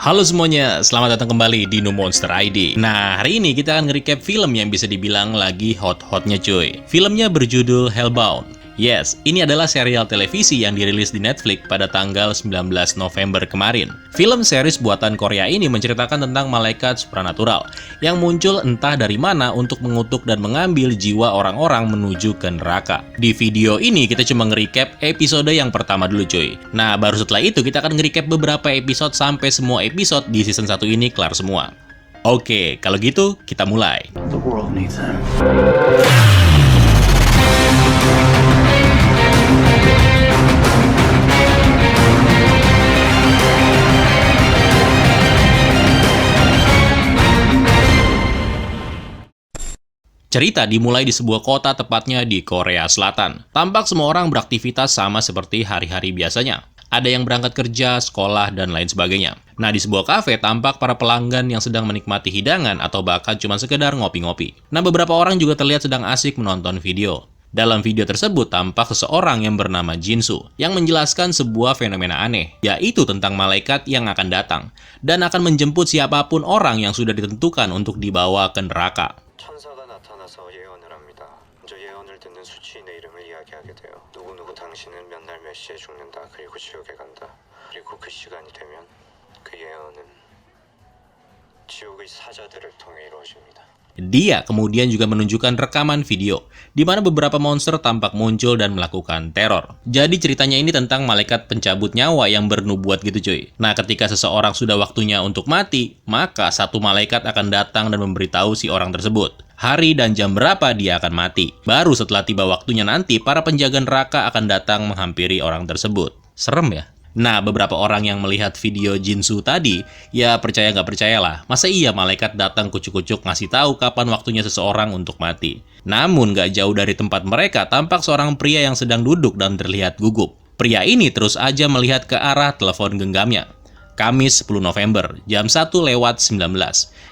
Halo semuanya, selamat datang kembali di No Monster ID. Nah, hari ini kita akan nge-recap film yang bisa dibilang lagi hot-hotnya cuy. Filmnya berjudul Hellbound. Yes, ini adalah serial televisi yang dirilis di Netflix pada tanggal 19 November kemarin. Film series buatan Korea ini menceritakan tentang malaikat supranatural yang muncul entah dari mana untuk mengutuk dan mengambil jiwa orang-orang menuju ke neraka. Di video ini kita cuma nge-recap episode yang pertama dulu cuy. Nah, baru setelah itu kita akan nge-recap beberapa episode sampai semua episode di season 1 ini kelar semua. Oke, kalau gitu kita mulai. The world needs him. Cerita dimulai di sebuah kota, tepatnya di Korea Selatan. Tampak semua orang beraktivitas sama seperti hari-hari biasanya. Ada yang berangkat kerja, sekolah, dan lain sebagainya. Nah, di sebuah kafe tampak para pelanggan yang sedang menikmati hidangan atau bahkan cuma sekedar ngopi-ngopi. Nah, beberapa orang juga terlihat sedang asik menonton video. Dalam video tersebut tampak seseorang yang bernama Jinsu yang menjelaskan sebuah fenomena aneh, yaitu tentang malaikat yang akan datang dan akan menjemput siapapun orang yang sudah ditentukan untuk dibawa ke neraka. 천사가 나타나서 예언을 합니다. 먼저 예언을 듣는 수치인의 이름을 이야기하게 돼요. 누구누구 당신은 몇 날 몇 시에 죽는다. 그리고 지옥에 간다. 그리고 그 시간이 되면 그 예언은 지옥의 사자들을 통해 이루어집니다. Dia kemudian juga menunjukkan rekaman video, di mana beberapa monster tampak muncul dan melakukan teror. Jadi ceritanya ini tentang malaikat pencabut nyawa yang bernubuat gitu cuy. Nah, ketika seseorang sudah waktunya untuk mati, maka satu malaikat akan datang dan memberitahu si orang tersebut hari dan jam berapa dia akan mati. Baru setelah tiba waktunya nanti, para penjaga neraka akan datang menghampiri orang tersebut. Serem ya? Nah, beberapa orang yang melihat video Jinsu tadi, ya percaya nggak percayalah. Masa iya malaikat datang kucuk-kucuk ngasih tahu kapan waktunya seseorang untuk mati. Namun nggak jauh dari tempat mereka, tampak seorang pria yang sedang duduk dan terlihat gugup. Pria ini terus aja melihat ke arah telepon genggamnya. Kamis 10 November, jam 1:19,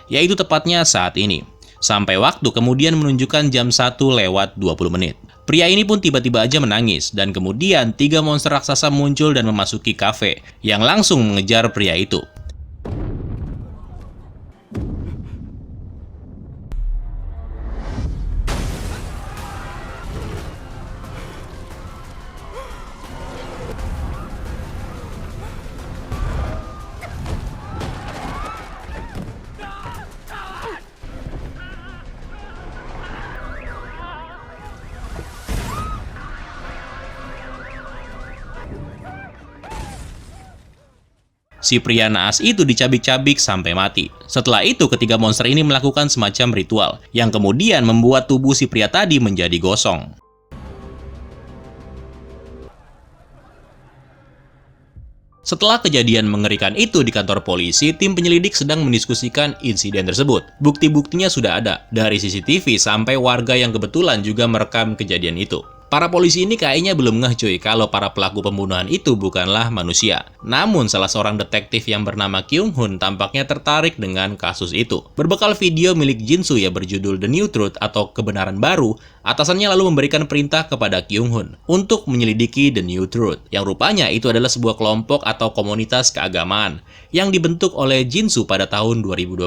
yaitu tepatnya saat ini. Sampai waktu kemudian menunjukkan jam 1:20 menit. Pria ini pun tiba-tiba aja menangis, dan kemudian 3 monster raksasa muncul dan memasuki kafe, yang langsung mengejar pria itu. Si pria naas itu dicabik-cabik sampai mati. Setelah itu, ketiga monster ini melakukan semacam ritual, yang kemudian membuat tubuh si pria tadi menjadi gosong. Setelah kejadian mengerikan itu di kantor polisi, tim penyelidik sedang mendiskusikan insiden tersebut. Bukti-buktinya sudah ada, dari CCTV sampai warga yang kebetulan juga merekam kejadian itu. Para polisi ini kayaknya belum ngeh cuy kalau para pelaku pembunuhan itu bukanlah manusia. Namun salah seorang detektif yang bernama Kyung Hun tampaknya tertarik dengan kasus itu. Berbekal video milik Jinsu ya berjudul The New Truth atau Kebenaran Baru, atasannya lalu memberikan perintah kepada Kyung Hun untuk menyelidiki The New Truth, yang rupanya itu adalah sebuah kelompok atau komunitas keagamaan yang dibentuk oleh Jinsu pada tahun 2012.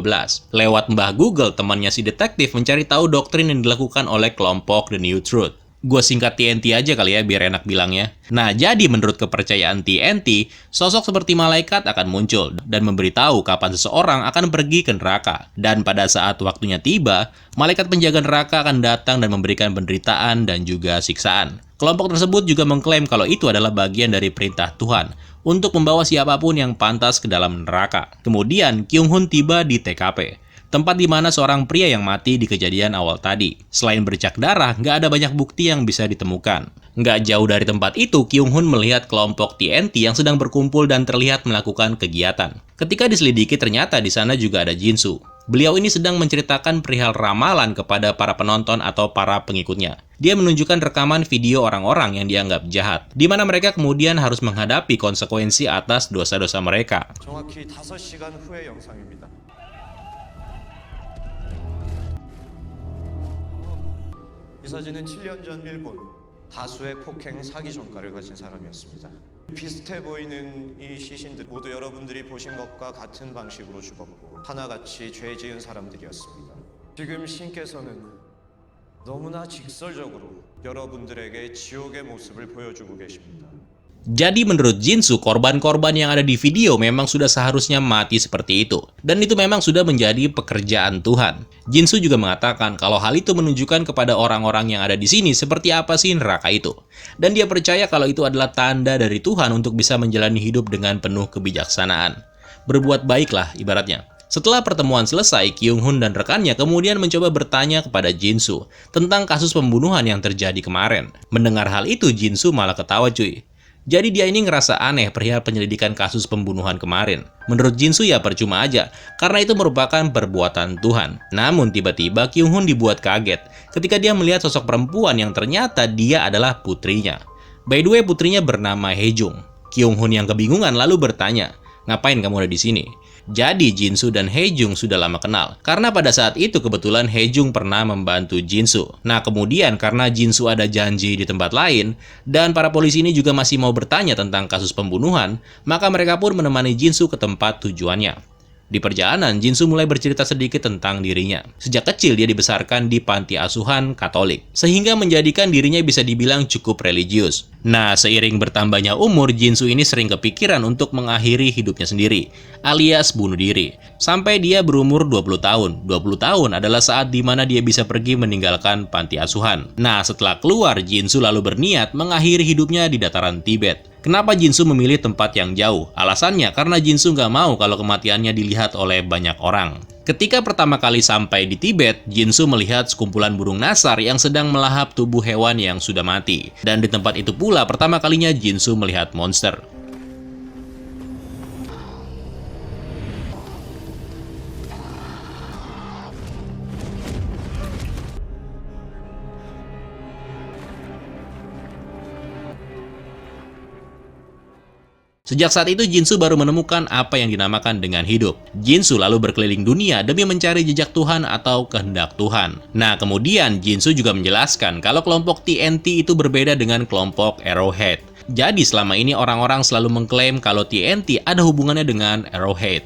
Lewat Mbah Google, temannya si detektif mencari tahu doktrin yang dilakukan oleh kelompok The New Truth. Gue singkat TNT aja kali ya, biar enak bilangnya. Nah, jadi menurut kepercayaan TNT, sosok seperti malaikat akan muncul dan memberitahu kapan seseorang akan pergi ke neraka. Dan pada saat waktunya tiba, malaikat penjaga neraka akan datang dan memberikan penderitaan dan juga siksaan. Kelompok tersebut juga mengklaim kalau itu adalah bagian dari perintah Tuhan untuk membawa siapapun yang pantas ke dalam neraka. Kemudian, Kyung Hun tiba di TKP. Tempat di mana seorang pria yang mati di kejadian awal tadi. Selain bercak darah, nggak ada banyak bukti yang bisa ditemukan. Nggak jauh dari tempat itu, Kyung Hun melihat kelompok TNT yang sedang berkumpul dan terlihat melakukan kegiatan. Ketika diselidiki, ternyata di sana juga ada Jinsu. Beliau ini sedang menceritakan perihal ramalan kepada para penonton atau para pengikutnya. Dia menunjukkan rekaman video orang-orang yang dianggap jahat, di mana mereka kemudian harus menghadapi konsekuensi atas dosa-dosa mereka. 정확히 5시간 후의 영상입니다. 이 사진은 7년 전 일본 다수의 폭행 사기 전과를 가진 사람이었습니다. 비슷해 보이는 이 시신들 모두 여러분들이 보신 것과 같은 방식으로 죽었고 하나같이 죄 지은 사람들이었습니다. 지금 신께서는 너무나 직설적으로 여러분들에게 지옥의 모습을 보여주고 계십니다. Jadi menurut Jinsu, korban-korban yang ada di video memang sudah seharusnya mati seperti itu. Dan itu memang sudah menjadi pekerjaan Tuhan. Jinsu juga mengatakan kalau hal itu menunjukkan kepada orang-orang yang ada di sini seperti apa sih neraka itu. Dan dia percaya kalau itu adalah tanda dari Tuhan untuk bisa menjalani hidup dengan penuh kebijaksanaan. Berbuat baiklah ibaratnya. Setelah pertemuan selesai, Kyung-hun dan rekannya kemudian mencoba bertanya kepada Jinsu tentang kasus pembunuhan yang terjadi kemarin. Mendengar hal itu, Jinsu malah ketawa cuy. Jadi dia ini ngerasa aneh perihal penyelidikan kasus pembunuhan kemarin. Menurut Jinsu ya percuma aja, karena itu merupakan perbuatan Tuhan. Namun tiba-tiba Kyung-hun dibuat kaget ketika dia melihat sosok perempuan yang ternyata dia adalah putrinya. By the way, putrinya bernama Haejung. Kyung-hun yang kebingungan lalu bertanya, "Ngapain kamu ada di sini?" Jadi Jinsu dan Haejung sudah lama kenal, karena pada saat itu kebetulan Haejung pernah membantu Jinsu. Nah kemudian karena Jinsu ada janji di tempat lain, dan para polisi ini juga masih mau bertanya tentang kasus pembunuhan, maka mereka pun menemani Jinsu ke tempat tujuannya. Di perjalanan, Jinsu mulai bercerita sedikit tentang dirinya. Sejak kecil dia dibesarkan di panti asuhan Katolik, sehingga menjadikan dirinya bisa dibilang cukup religius. Nah, seiring bertambahnya umur, Jinsu ini sering kepikiran untuk mengakhiri hidupnya sendiri, alias bunuh diri. Sampai dia berumur 20 tahun. 20 tahun adalah saat dimana dia bisa pergi meninggalkan panti asuhan. Nah, setelah keluar, Jinsu lalu berniat mengakhiri hidupnya di dataran Tibet. Kenapa Jinsu memilih tempat yang jauh? Alasannya karena Jinsu nggak mau kalau kematiannya dilihat oleh banyak orang. Ketika pertama kali sampai di Tibet, Jinsu melihat sekumpulan burung nasar yang sedang melahap tubuh hewan yang sudah mati. Dan di tempat itu pula pertama kalinya Jinsu melihat monster. Sejak saat itu, Jinsu baru menemukan apa yang dinamakan dengan hidup. Jinsu lalu berkeliling dunia demi mencari jejak Tuhan atau kehendak Tuhan. Nah, kemudian Jinsu juga menjelaskan kalau kelompok TNT itu berbeda dengan kelompok Arrowhead. Jadi selama ini orang-orang selalu mengklaim kalau TNT ada hubungannya dengan Arrowhead.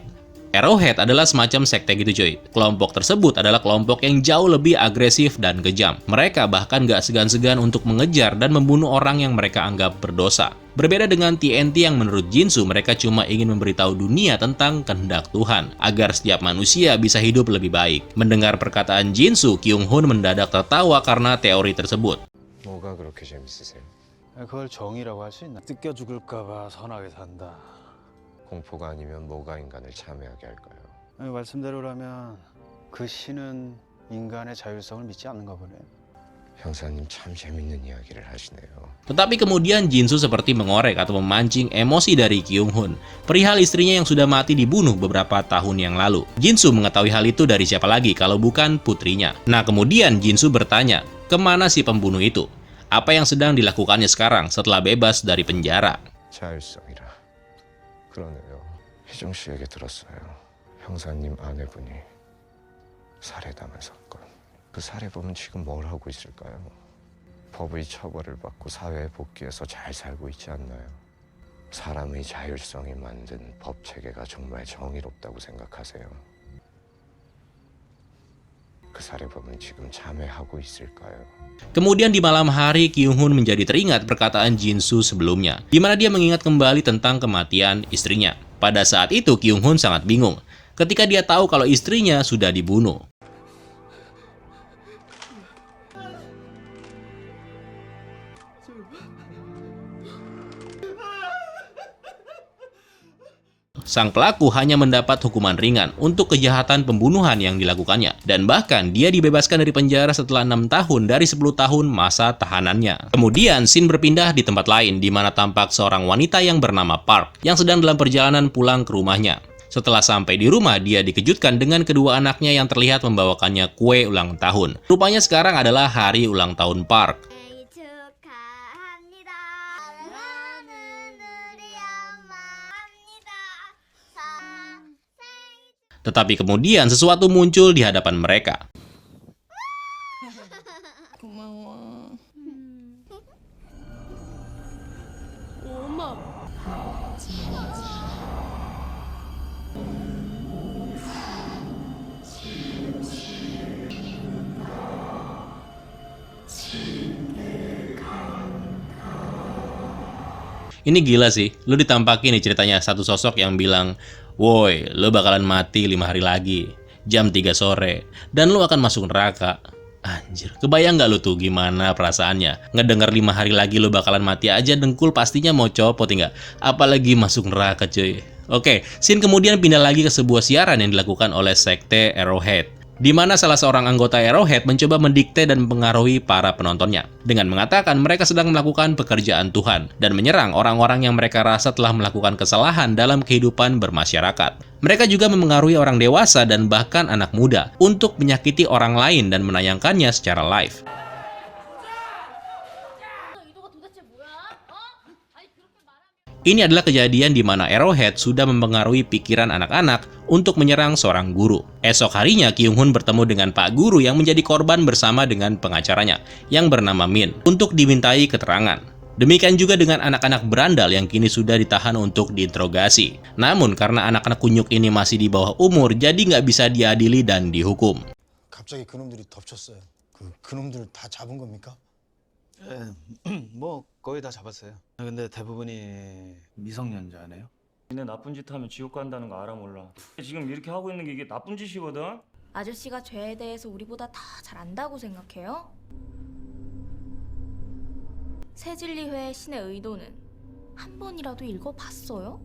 Arrowhead adalah semacam sekte gitu cuy. Kelompok tersebut adalah kelompok yang jauh lebih agresif dan kejam. Mereka bahkan gak segan-segan untuk mengejar dan membunuh orang yang mereka anggap berdosa. Berbeda dengan TNT yang menurut Jinsu mereka cuma ingin memberitahu dunia tentang kehendak Tuhan agar setiap manusia bisa hidup lebih baik. Mendengar perkataan Jinsu, Kyung-hun mendadak tertawa karena teori tersebut. 뭐가 그렇게 재밌으세요? 그걸 정의라고 할 수 있나? 뜯겨 죽을까봐 선하게 산다. 공포가 아니면 뭐가 인간을 참회하게 할까요? 말씀대로라면 그 신은 인간의 자율성을 믿지 않는가 보네. 형사님 참 재밌는 이야기를 하시네요. Tetapi kemudian Jinsu seperti mengorek atau memancing emosi dari Kyung-hun perihal istrinya yang sudah mati dibunuh beberapa tahun yang lalu. Jinsu mengetahui hal itu dari siapa lagi kalau bukan putrinya. Nah kemudian Jinsu bertanya, kemana si pembunuh itu? Apa yang sedang dilakukannya sekarang setelah bebas dari penjara? 자율성이라. 그러네요. 혜정 씨에게 들었어요. 형사님 아내분이 살해당한 사건. 그 살해범은 지금 뭘 하고 있을까요? 법의 처벌을 받고 사회에 복귀해서 잘 살고 있지 않나요? 사람의 자율성이 만든 법 체계가 정말 정의롭다고 생각하세요? 그 살해범은 지금 참회하고 있을까요? Kemudian di malam hari, Kyung-hun menjadi teringat perkataan Jinsu sebelumnya, di mana dia mengingat kembali tentang kematian istrinya. Pada saat itu, Kyung-hun sangat bingung ketika dia tahu kalau istrinya sudah dibunuh. Sang pelaku hanya mendapat hukuman ringan untuk kejahatan pembunuhan yang dilakukannya. Dan bahkan dia dibebaskan dari penjara setelah 6 tahun dari 10 tahun masa tahanannya. Kemudian scene berpindah di tempat lain di mana tampak seorang wanita yang bernama Park yang sedang dalam perjalanan pulang ke rumahnya. Setelah sampai di rumah, dia dikejutkan dengan kedua anaknya yang terlihat membawakannya kue ulang tahun. Rupanya sekarang adalah hari ulang tahun Park. Tetapi kemudian sesuatu muncul di hadapan mereka. 고마워. 엄마, Ini gila sih, lu ditampakin nih ceritanya satu sosok yang bilang, "Woi, lu bakalan mati 5 hari lagi, jam 3 sore, dan lu akan masuk neraka." Anjir, kebayang gak lu tuh gimana perasaannya? Ngedenger 5 hari lagi lu bakalan mati aja dengkul pastinya mau copot enggak? Apalagi masuk neraka cuy. Oke, scene kemudian pindah lagi ke sebuah siaran yang dilakukan oleh sekte Arrowhead, di mana salah seorang anggota Arrowhead mencoba mendikte dan mempengaruhi para penontonnya dengan mengatakan mereka sedang melakukan pekerjaan Tuhan dan menyerang orang-orang yang mereka rasa telah melakukan kesalahan dalam kehidupan bermasyarakat. Mereka juga mempengaruhi orang dewasa dan bahkan anak muda untuk menyakiti orang lain dan menayangkannya secara live. Ini adalah kejadian di mana Arrowhead sudah mempengaruhi pikiran anak-anak untuk menyerang seorang guru. Esok harinya, Kyung-hun bertemu dengan Pak Guru yang menjadi korban bersama dengan pengacaranya, yang bernama Min, untuk dimintai keterangan. Demikian juga dengan anak-anak berandal yang kini sudah ditahan untuk diinterogasi. Namun, karena anak-anak kunyuk ini masih di bawah umur, jadi nggak bisa diadili dan dihukum. 갑자기 그놈들이 덮쳤어요. 그놈들 다 잡은 겁니까? 뭐 거의 다 잡았어요. 근데 대부분이 미성년자네요. 니네 나쁜 짓 하면 지옥 간다는 거 알아 몰라. 지금 이렇게 하고 있는 게 이게 나쁜 짓이거든. 아저씨가 죄에 대해서 우리보다 다 잘 안다고 생각해요? 새진리회의 신의 의도는 한 번이라도 읽어봤어요?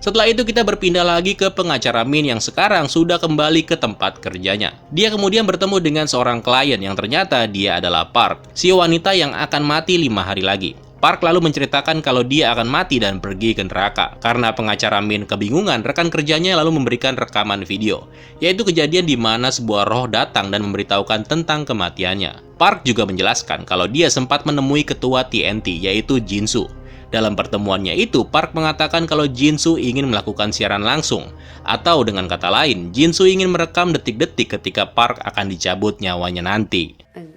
Setelah itu kita berpindah lagi ke pengacara Min yang sekarang sudah kembali ke tempat kerjanya. Dia kemudian bertemu dengan seorang klien yang ternyata dia adalah Park, si wanita yang akan mati 5 hari lagi. Park lalu menceritakan kalau dia akan mati dan pergi ke neraka. Karena pengacara Min kebingungan, rekan kerjanya lalu memberikan rekaman video, yaitu kejadian di mana sebuah roh datang dan memberitahukan tentang kematiannya. Park juga menjelaskan kalau dia sempat menemui ketua TNT, yaitu Jinsu. Dalam pertemuannya itu, Park mengatakan kalau Jinsu ingin melakukan siaran langsung. Atau dengan kata lain, Jinsu ingin merekam detik-detik ketika Park akan dicabut nyawanya nanti. 아니,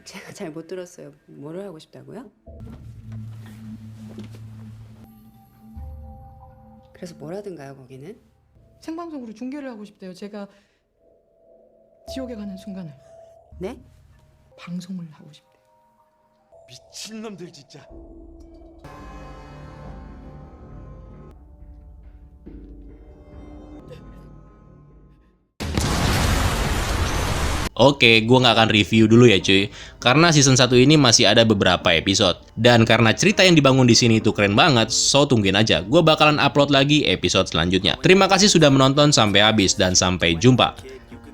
제가 잘 못 들었어요. 뭐를 하고 싶다고요? 그래서 뭘 하든가요, 거기는? 생방송으로 중계를 하고 싶대요. 제가 지옥에 가는 순간을 네? 방송을 하고 싶대요. 미친놈들 진짜. Oke, gue nggak akan review dulu ya cuy, karena season 1 ini masih ada beberapa episode. Dan karena cerita yang dibangun di sini itu keren banget, so tungguin aja, gue bakalan upload lagi episode selanjutnya. Terima kasih sudah menonton sampai habis, dan sampai jumpa.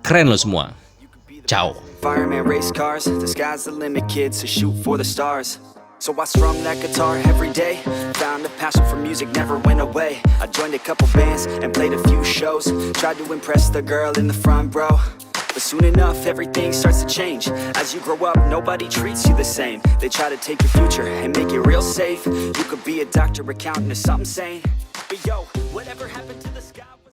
Keren lo semua. Ciao. Fireman race cars, the sky's the limit, kids, so shoot for the stars. So I strum that guitar every day, found a passion for music, never went away. I joined a couple bands and played a few shows, tried to impress the girl in the front row. But soon enough, everything starts to change. As you grow up, nobody treats you the same. They try to take your future and make it real safe. You could be a doctor, accountant, or something sane. But yo, whatever happened to the sky?